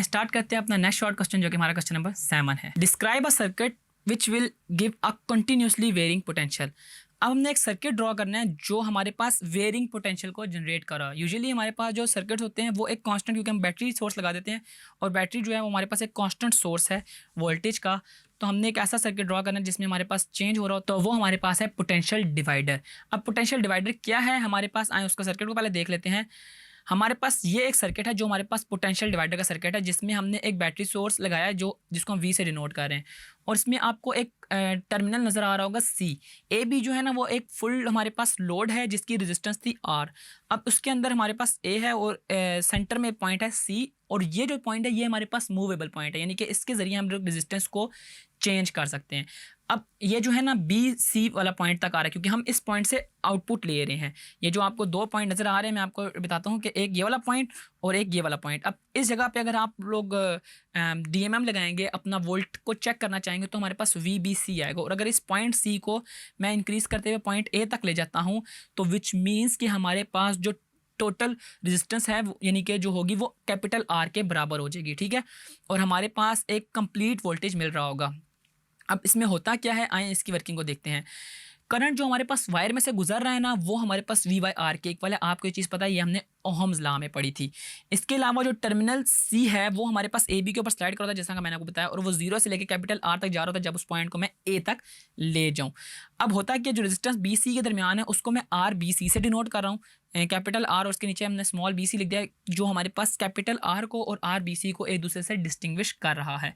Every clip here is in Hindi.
आए स्टार्ट करते हैं अपना नेक्स्ट शॉर्ट क्वेश्चन, जो कि हमारा क्वेश्चन नंबर 7 है। Describe a circuit which will give a continuously varying potential. अब हमने एक सर्किट ड्रॉ करना है जो हमारे पास वेरिंग पोटेंशियल को जनरेट कर रहा है। यूजुअली हमारे पास जो सर्किट होते हैं वो एक कांस्टेंट, क्योंकि हम बैटरी सोर्स लगा देते हैं और बैटरी जो है वो हमारे पास एक कांस्टेंट सोर्स है वोल्टेज का। तो हमने एक ऐसा सर्किट ड्रॉ करना है जिसमें हमारे पास चेंज हो रहा हो, तो वो हमारे पास है पोटेंशियल डिवाइडर। अब पोटेंशियल डिवाइडर क्या है हमारे पास, आए उसका सर्किट को पहले देख लेते हैं। हमारे पास ये एक सर्किट है जो हमारे पास पोटेंशियल डिवाइडर का सर्किट है, जिसमें हमने एक बैटरी सोर्स लगाया है जिसको हम वी से डिनोट कर रहे हैं। और इसमें आपको एक टर्मिनल नज़र आ रहा होगा सी। ए बी जो है ना वो एक फुल हमारे पास लोड है जिसकी रेजिस्टेंस थी आर। अब उसके अंदर हमारे पास ए है और सेंटर में पॉइंट है सी, और ये जो पॉइंट है ये हमारे पास मूवेबल पॉइंट है, यानी कि इसके ज़रिए हम लोग रेजिस्टेंस को चेंज कर सकते हैं। अब ये जो है ना बी सी वाला पॉइंट तक आ रहा है, क्योंकि हम इस पॉइंट से आउटपुट ले रहे हैं। ये जो आपको दो पॉइंट नज़र आ रहे हैं, मैं आपको बताता हूँ कि एक ये वाला पॉइंट और एक ये वाला पॉइंट। अब इस जगह पे अगर आप लोग DMM लगाएंगे, अपना वोल्ट को चेक करना चाहेंगे, तो हमारे पास VBC आएगा। और अगर इस पॉइंट सी को मैं इंक्रीज़ करते हुए पॉइंट ए तक ले जाता हूँ, तो विच मीन्स कि हमारे पास जो टोटल रेजिस्टेंस है यानी कि जो होगी वो कैपिटल आर के बराबर हो जाएगी, ठीक है। और हमारे पास एक कंप्लीट वोल्टेज मिल रहा होगा। अब इसमें होता क्या है, आए इसकी वर्किंग को देखते हैं। करंट जो हमारे पास वायर में से गुजर रहा है ना, वो हमारे पास V/R के इक्वल है। आपको ये चीज़ पता है, ये हमने ओहम्स लॉ में पढ़ी थी। इसके अलावा जो टर्मिनल सी है वो हमारे पास AB के ऊपर स्लाइड कर रहा था, जैसा कि मैंने आपको बताया, और वो 0 से लेकर कैपिटल R तक जा रहा था जब उस पॉइंट को मैं A तक ले जाऊँ। अब होता है कि जो रेजिस्टेंस BC के दरमियान है उसको मैं RBC से डिनोट कर रहा हूँ, कैपिटल R और उसके नीचे हमने स्मॉल BC लिख दिया, जो हमारे पास कैपिटल R को और RBC को एक दूसरे से डिस्टिंग्विश कर रहा है।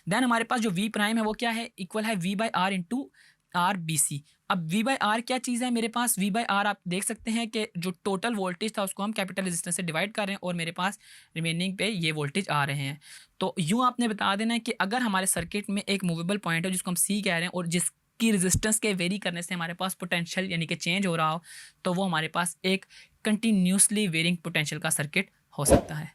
देन हमारे पास जो V प्राइम है वो क्या है, इक्वल है V/R इंटू RBC। अब V/R क्या चीज़ है, मेरे पास V/R आप देख सकते हैं कि जो टोटल वोल्टेज था उसको हम कैपिटल रेजिस्टेंस से डिवाइड कर रहे हैं और मेरे पास रिमेनिंग पे ये वोल्टेज आ रहे हैं। तो यूँ आपने बता देना है कि अगर हमारे सर्किट में एक मूवेबल पॉइंट है जिसको हम C कह रहे हैं और जिसकी रेजिस्टेंस के वेरी करने से हमारे पास पोटेंशियल यानी कि चेंज हो रहा हो, तो वो हमारे पास एक कंटिन्यूसली वेरिंग पोटेंशियल का सर्किट हो सकता है।